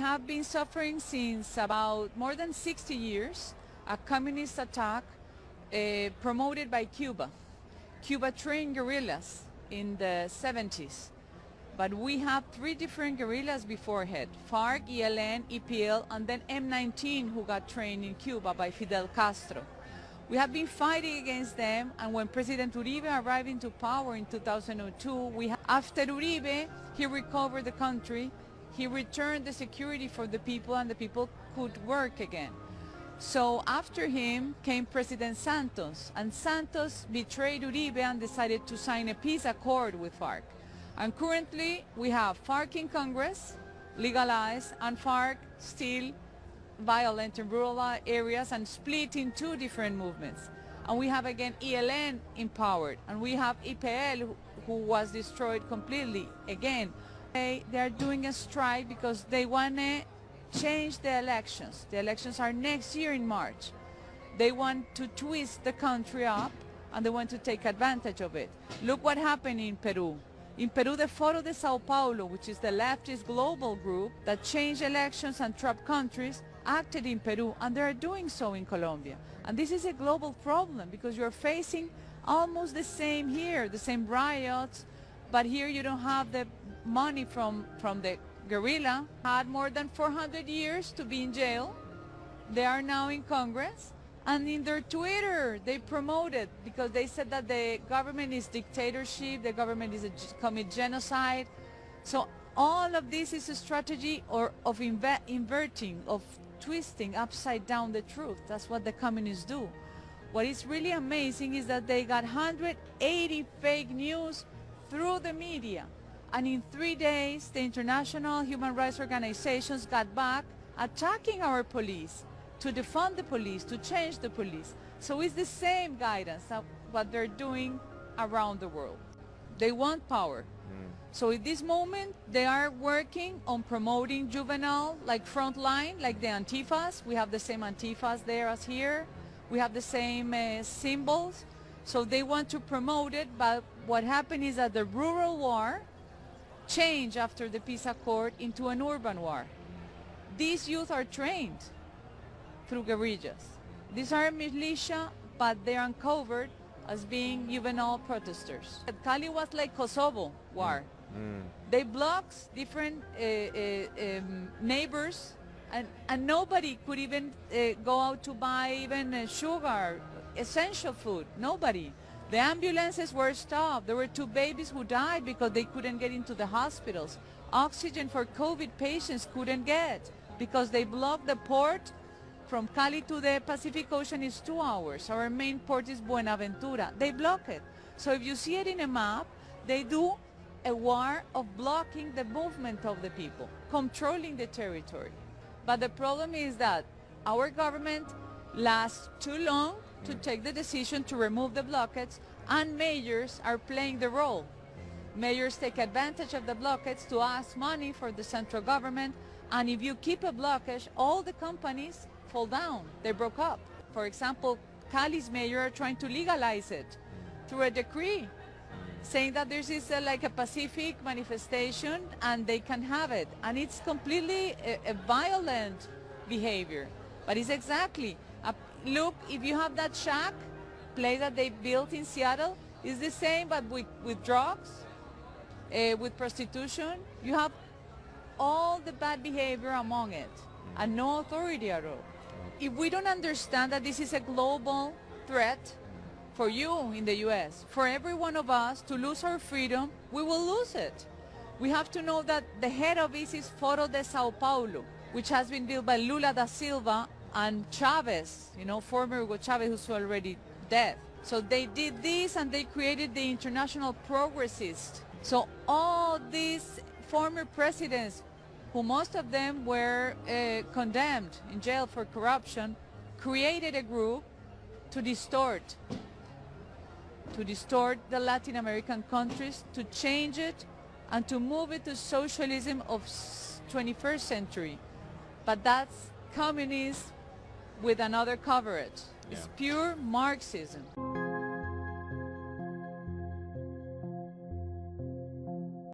have been suffering since about more than 60 years a communist attack promoted by Cuba. Cuba trained guerrillas in the 70s, but we have three different guerrillas beforehand: FARC, ELN, EPL, and then M19, who got trained in Cuba by Fidel Castro. We have been fighting against them, and when President Uribe arrived into power in 2002, after Uribe, he recovered the country, he returned the security for the people, and the people could work again. So after him came President Santos, and Santos betrayed Uribe and decided to sign a peace accord with FARC. And currently we have FARC in Congress, legalized, and FARC still violent in rural areas and split in two different movements. And we have again ELN empowered, and we have EPL who was destroyed completely again. They are doing a strike because they want to change the elections. The elections are next year in March. They want to twist the country up, and they want to take advantage of it. Look what happened in Peru. In Peru, the Foro de Sao Paulo, which is the leftist global group that changed elections and trapped countries, acted in Peru, and they are doing so in Colombia. And this is a global problem because you're facing almost the same here, the same riots, but here you don't have the money from the guerrilla. Had more than 400 years to be in jail. They are now in Congress, and in their Twitter they promoted, because they said that the government is dictatorship, the government is commit genocide. So all of this is a strategy of inverting, of twisting upside down the truth. That's what the communists do. What is really amazing is that they got 180 fake news through the media, and in 3 days the international human rights organizations got back attacking our police, to defund the police, to change the police. So it's the same guidance of what they're doing around the world. They want power. So at this moment, they are working on promoting juvenile, like frontline, like the Antifas. We have the same Antifas there as here. We have the same symbols. So they want to promote it, but what happened is that the rural war changed after the peace accord into an urban war. These youth are trained through guerrillas. These are militia, but they are uncovered as being juvenile protesters. Cali was like Kosovo war. They blocked different neighbors, and nobody could even go out to buy even sugar, essential food. Nobody. The ambulances were stopped. There were 2 babies who died because they couldn't get into the hospitals. Oxygen for COVID patients couldn't get because they blocked the port. From Cali to the Pacific Ocean is 2 hours. Our main port is Buenaventura. They block it. So if you see it in a map, they do a war of blocking the movement of the people, controlling the territory. But the problem is that our government lasts too long to take the decision to remove the blockades, and mayors are playing the role. Mayors take advantage of the blockades to ask money for the central government, and if you keep a blockage, all the companies fall down. They broke up. For example, Cali's mayor are trying to legalize it through a decree, saying that this is like a pacific manifestation and they can have it. And it's completely a violent behavior. But it's exactly, look, if you have that shack place that they built in Seattle, it's the same, but with drugs, with prostitution. You have all the bad behavior among it, and no authority at all. If we don't understand that this is a global threat for you in the US, for every one of us to lose our freedom, we will lose it. We have to know that the head of this is Foro de Sao Paulo, which has been built by Lula da Silva and Chavez, former Hugo Chavez, who's already dead. So they did this, and they created the International Progressists. So all these former presidents, who most of them were condemned in jail for corruption, created a group to distort the Latin American countries, to change it and to move it to socialism of 21st century. But that's communism with another coverage. It's pure Marxism.